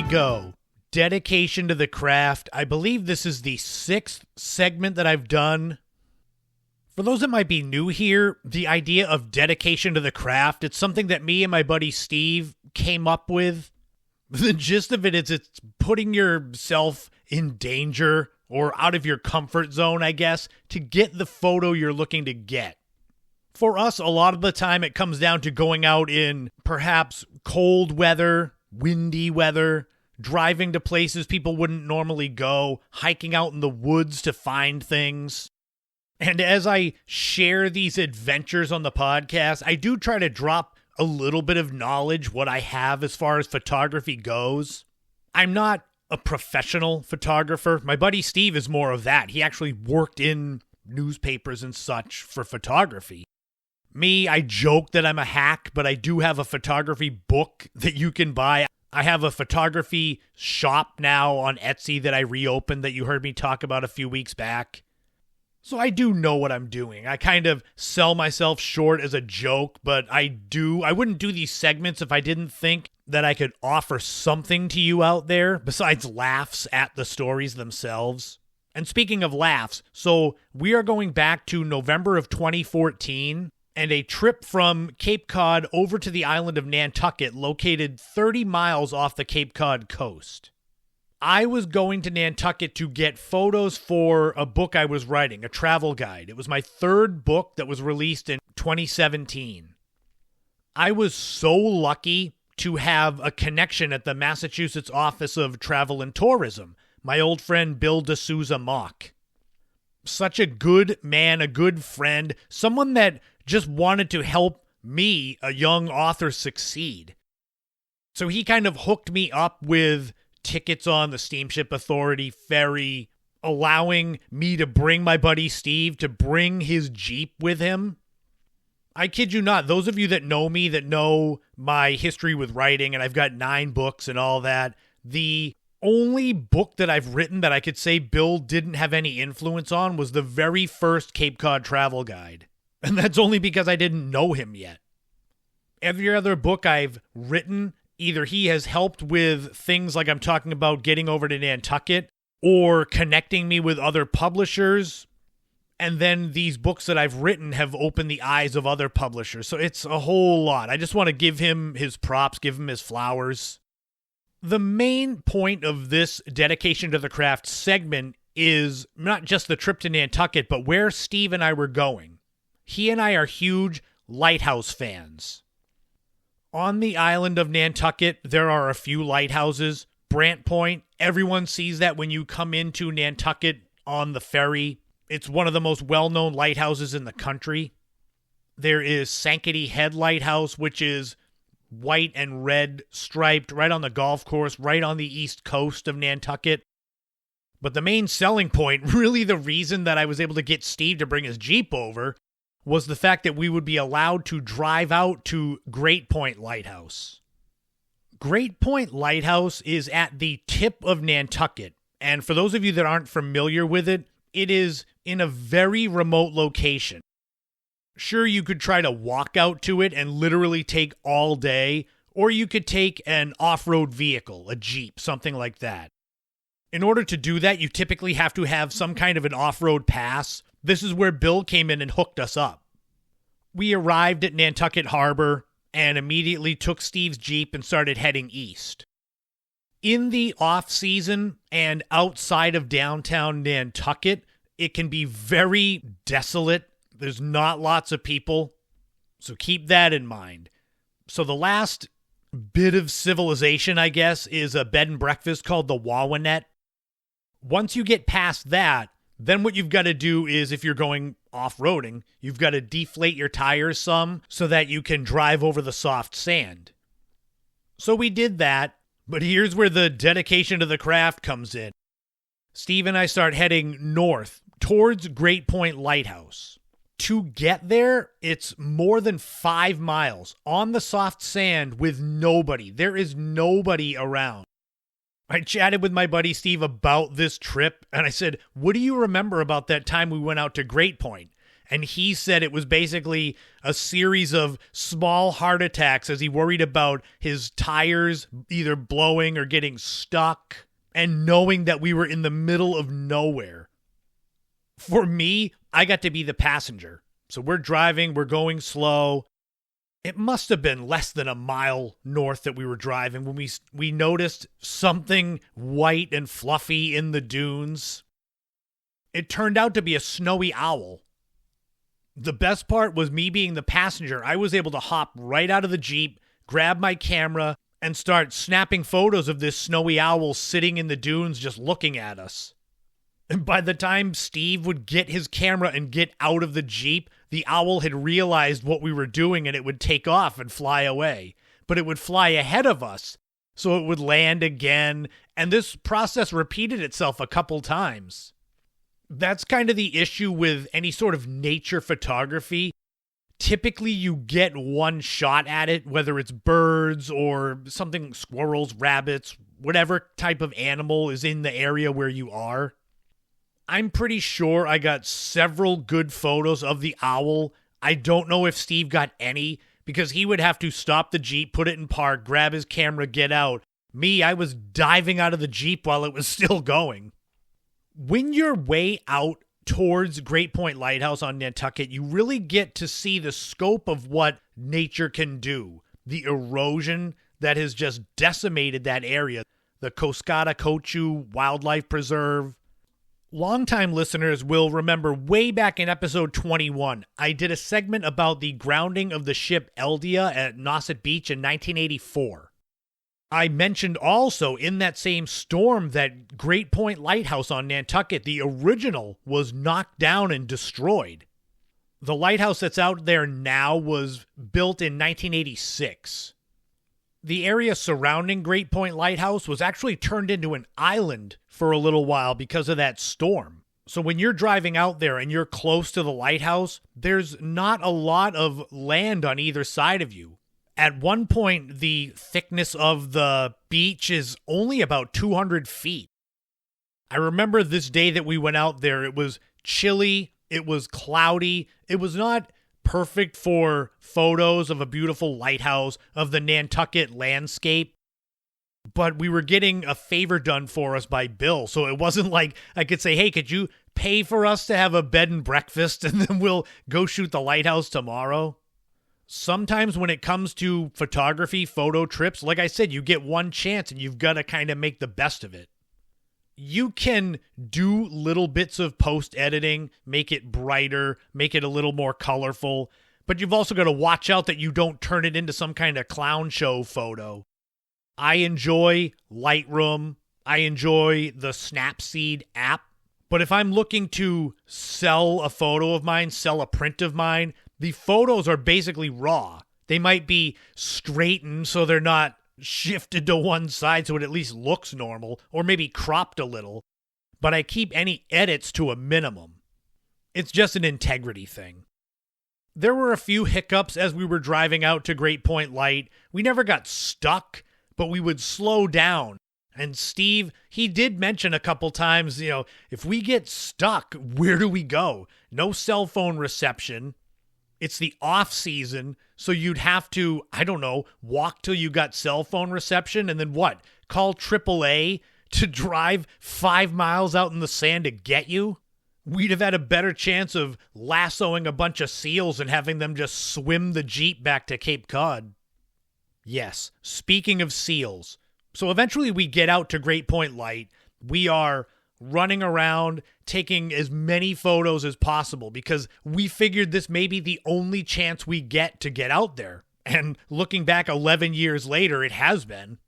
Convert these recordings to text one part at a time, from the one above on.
go. Dedication to the craft. I believe this is the 6th segment that I've done. For those that might be new here, the idea of dedication to the craft, it's something that me and my buddy Steve came up with. The gist of it is it's putting yourself in danger or out of your comfort zone, I guess, to get the photo you're looking to get. For us, a lot of the time it comes down to going out in perhaps cold weather, windy weather, driving to places people wouldn't normally go, hiking out in the woods to find things. And as I share these adventures on the podcast, I do try to drop a little bit of knowledge, what I have as far as photography goes. I'm not a professional photographer. My buddy Steve is more of that. He actually worked in newspapers and such for photography. Me, I joke that I'm a hack, but I do have a photography book that you can buy. I have a photography shop now on Etsy that I reopened that you heard me talk about a few weeks back. So I do know what I'm doing. I kind of sell myself short as a joke, but I wouldn't do these segments if I didn't think that I could offer something to you out there besides laughs at the stories themselves. And speaking of laughs, so we are going back to November of 2014 and a trip from Cape Cod over to the island of Nantucket, located 30 miles off the Cape Cod coast. I was going to Nantucket to get photos for a book I was writing, a travel guide. It was my 3rd book that was released in 2017. I was so lucky to have a connection at the Massachusetts Office of Travel and Tourism, my old friend Bill D'Souza Mock. Such a good man, a good friend, someone that just wanted to help me, a young author, succeed. So he kind of hooked me up with tickets on the Steamship Authority ferry, allowing me to bring my buddy Steve, to bring his Jeep with him. I kid you not, those of you that know me, that know my history with writing, and I've got 9 books and all that, the only book that I've written that I could say Bill didn't have any influence on was the very first Cape Cod travel guide. And that's only because I didn't know him yet. Every other book I've written, either he has helped with things like I'm talking about getting over to Nantucket, or connecting me with other publishers. And then these books that I've written have opened the eyes of other publishers. So it's a whole lot. I just want to give him his props, give him his flowers. The main point of this dedication to the craft segment is not just the trip to Nantucket, but where Steve and I were going. He and I are huge lighthouse fans. On the island of Nantucket, there are a few lighthouses. Brant Point, everyone sees that when you come into Nantucket on the ferry. It's one of the most well-known lighthouses in the country. There is Sankaty Head Lighthouse, which is white and red striped right on the golf course, right on the east coast of Nantucket. But the main selling point, really the reason that I was able to get Steve to bring his Jeep over, was the fact that we would be allowed to drive out to Great Point Lighthouse. Great Point Lighthouse is at the tip of Nantucket, and for those of you that aren't familiar with it, it is in a very remote location. Sure, you could try to walk out to it and literally take all day, or you could take an off-road vehicle, a Jeep, something like that. In order to do that, you typically have to have some kind of an off-road pass. This is where Bill came in and hooked us up. We arrived at Nantucket Harbor and immediately took Steve's Jeep and started heading east. In the off-season and outside of downtown Nantucket, it can be very desolate. There's not lots of people, so keep that in mind. So the last bit of civilization, I guess, is a bed and breakfast called the Wawanet. Once you get past that, then what you've got to do is, if you're going off-roading, you've got to deflate your tires some so that you can drive over the soft sand. So we did that, but here's where the dedication to the craft comes in. Steve and I start heading north towards Great Point Lighthouse. To get there, it's more than 5 miles on the soft sand with nobody. There is nobody around. I chatted with my buddy Steve about this trip, and I said, what do you remember about that time we went out to Great Point? And he said it was basically a series of small heart attacks as he worried about his tires either blowing or getting stuck, and knowing that we were in the middle of nowhere. For me, I got to be the passenger. So we're driving, we're going slow. It must have been less than a mile north that we were driving when we noticed something white and fluffy in the dunes. It turned out to be a snowy owl. The best part was me being the passenger. I was able to hop right out of the Jeep, grab my camera, and start snapping photos of this snowy owl sitting in the dunes just looking at us. And by the time Steve would get his camera and get out of the Jeep, the owl had realized what we were doing and it would take off and fly away. But it would fly ahead of us, so it would land again, and this process repeated itself a couple times. That's kind of the issue with any sort of nature photography. Typically, you get one shot at it, whether it's birds or something, squirrels, rabbits, whatever type of animal is in the area where you are. I'm pretty sure I got several good photos of the owl. I don't know if Steve got any, because he would have to stop the Jeep, put it in park, grab his camera, get out. Me, I was diving out of the Jeep while it was still going. When you're way out towards Great Point Lighthouse on Nantucket, you really get to see the scope of what nature can do. The erosion that has just decimated that area. The Koskata-Kochu Wildlife Preserve. Longtime listeners will remember way back in episode 21, I did a segment about the grounding of the ship Eldia at Nauset Beach in 1984. I mentioned also in that same storm that Great Point Lighthouse on Nantucket, the original, was knocked down and destroyed. The lighthouse that's out there now was built in 1986. The area surrounding Great Point Lighthouse was actually turned into an island for a little while because of that storm. So when you're driving out there and you're close to the lighthouse, there's not a lot of land on either side of you. At one point, the thickness of the beach is only about 200 feet. I remember this day that we went out there, it was chilly, it was cloudy, it was not perfect for photos of a beautiful lighthouse, of the Nantucket landscape, but we were getting a favor done for us by Bill, so it wasn't like I could say, hey, could you pay for us to have a bed and breakfast and then we'll go shoot the lighthouse tomorrow? Sometimes when it comes to photography, photo trips, like I said, you get one chance and you've got to kind of make the best of it. You can do little bits of post-editing, make it brighter, make it a little more colorful, but you've also got to watch out that you don't turn it into some kind of clown show photo. I enjoy Lightroom. I enjoy the Snapseed app. But if I'm looking to sell a photo of mine, sell a print of mine, the photos are basically raw. They might be straightened so they're not shifted to one side so it at least looks normal, or maybe cropped a little, but I keep any edits to a minimum. It's just an integrity thing. There were a few hiccups as we were driving out to Great Point Light. We never got stuck, but we would slow down. And Steve, he did mention a couple times, if we get stuck, where do we go? No cell phone reception. It's the off-season, so you'd have to, walk till you got cell phone reception, and then what? Call AAA to drive 5 miles out in the sand to get you? We'd have had a better chance of lassoing a bunch of seals and having them just swim the Jeep back to Cape Cod. Yes, speaking of seals. So eventually we get out to Great Point Light. We are running around, taking as many photos as possible because we figured this may be the only chance we get to get out there. And looking back 11 years later, it has been.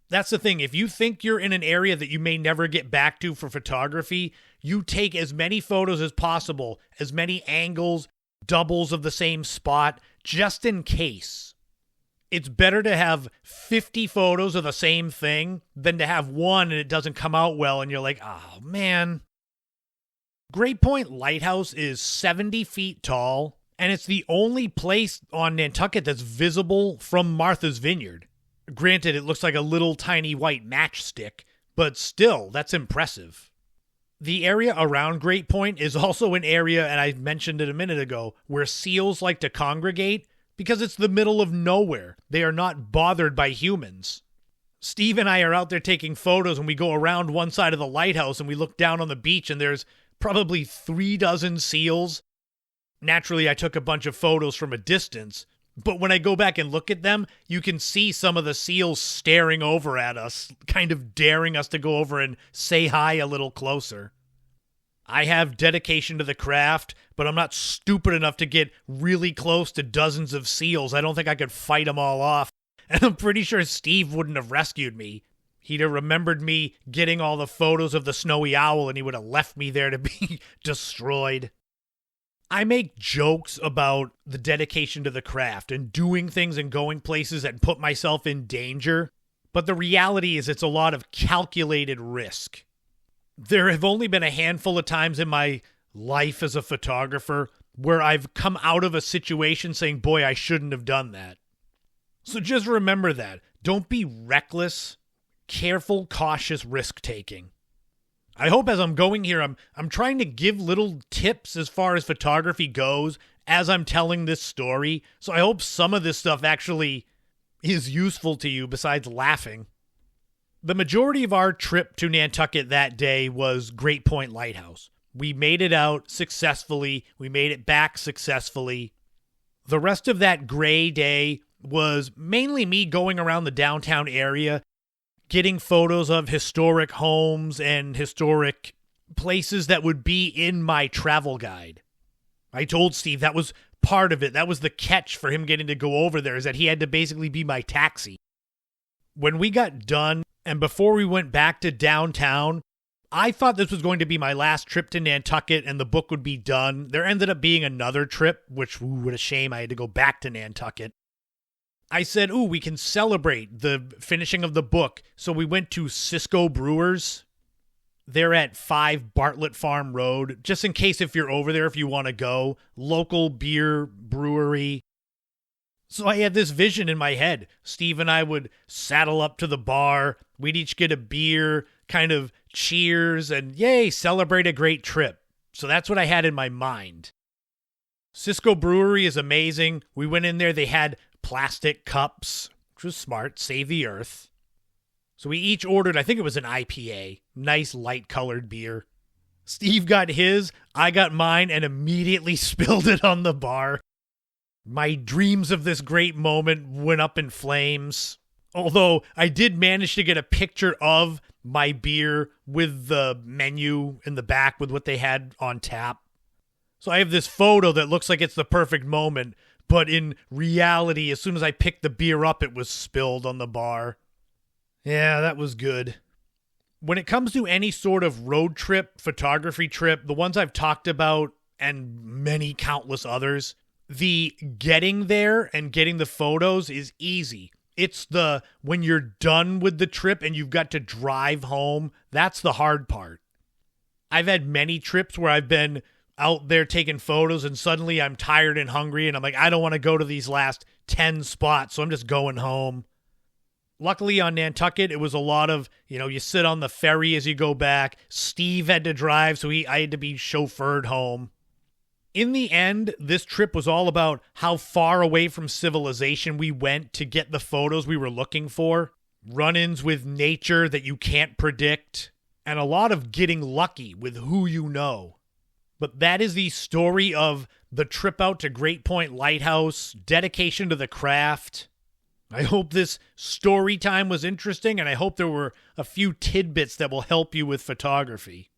That's the thing. If you think you're in an area that you may never get back to for photography, you take as many photos as possible, as many angles, doubles of the same spot, just in case. It's better to have 50 photos of the same thing than to have one and it doesn't come out well and you're like, oh man. Great Point Lighthouse is 70 feet tall, and it's the only place on Nantucket that's visible from Martha's Vineyard. Granted, it looks like a little tiny white matchstick, but still, that's impressive. The area around Great Point is also an area, and I mentioned it a minute ago, where seals like to congregate because it's the middle of nowhere. They are not bothered by humans. Steve and I are out there taking photos, and we go around one side of the lighthouse and we look down on the beach, and there's probably 3 dozen seals. Naturally, I took a bunch of photos from a distance, but when I go back and look at them, you can see some of the seals staring over at us, kind of daring us to go over and say hi a little closer. I have dedication to the craft, but I'm not stupid enough to get really close to dozens of seals. I don't think I could fight them all off. And I'm pretty sure Steve wouldn't have rescued me. He'd have remembered me getting all the photos of the snowy owl, and he would have left me there to be destroyed. I make jokes about the dedication to the craft and doing things and going places that put myself in danger, but the reality is it's a lot of calculated risk. There have only been a handful of times in my life as a photographer where I've come out of a situation saying, boy, I shouldn't have done that. So just remember that. Don't be reckless, careful, cautious risk-taking. I hope as I'm going here, I'm trying to give little tips as far as photography goes as I'm telling this story. So I hope some of this stuff actually is useful to you besides laughing. The majority of our trip to Nantucket that day was Great Point Lighthouse. We made it out successfully. We made it back successfully. The rest of that gray day was mainly me going around the downtown area, getting photos of historic homes and historic places that would be in my travel guide. I told Steve that was part of it. That was the catch for him getting to go over there, is that he had to basically be my taxi. When we got done, and before we went back to downtown, I thought this was going to be my last trip to Nantucket and the book would be done. There ended up being another trip, which, what a shame, I had to go back to Nantucket. I said, we can celebrate the finishing of the book. So we went to Cisco Brewers. They're at 5 Bartlett Farm Road, just in case if you're over there, if you want to go. Local beer brewery. So I had this vision in my head. Steve and I would saddle up to the bar. We'd each get a beer, kind of cheers, and yay, celebrate a great trip. So that's what I had in my mind. Cisco Brewery is amazing. We went in there. They had plastic cups, which was smart, save the earth. So we each ordered, I think it was an IPA, nice light colored beer. Steve got his, I got mine, and immediately spilled it on the bar. My dreams of this great moment went up in flames. Although I did manage to get a picture of my beer with the menu in the back with what they had on tap. So I have this photo that looks like it's the perfect moment, but in reality, as soon as I picked the beer up, it was spilled on the bar. Yeah, that was good. When it comes to any sort of road trip, photography trip, the ones I've talked about and many countless others, the getting there and getting the photos is easy. It's the when you're done with the trip and you've got to drive home, that's the hard part. I've had many trips where I've been out there taking photos and suddenly I'm tired and hungry and I'm like, I don't want to go to these last 10 spots, so I'm just going home. Luckily on Nantucket, it was a lot of, you sit on the ferry as you go back. Steve had to drive, so I had to be chauffeured home. In the end, this trip was all about how far away from civilization we went to get the photos we were looking for, run-ins with nature that you can't predict, and a lot of getting lucky with who you know. But that is the story of the trip out to Great Point Lighthouse, dedication to the craft. I hope this story time was interesting, and I hope there were a few tidbits that will help you with photography.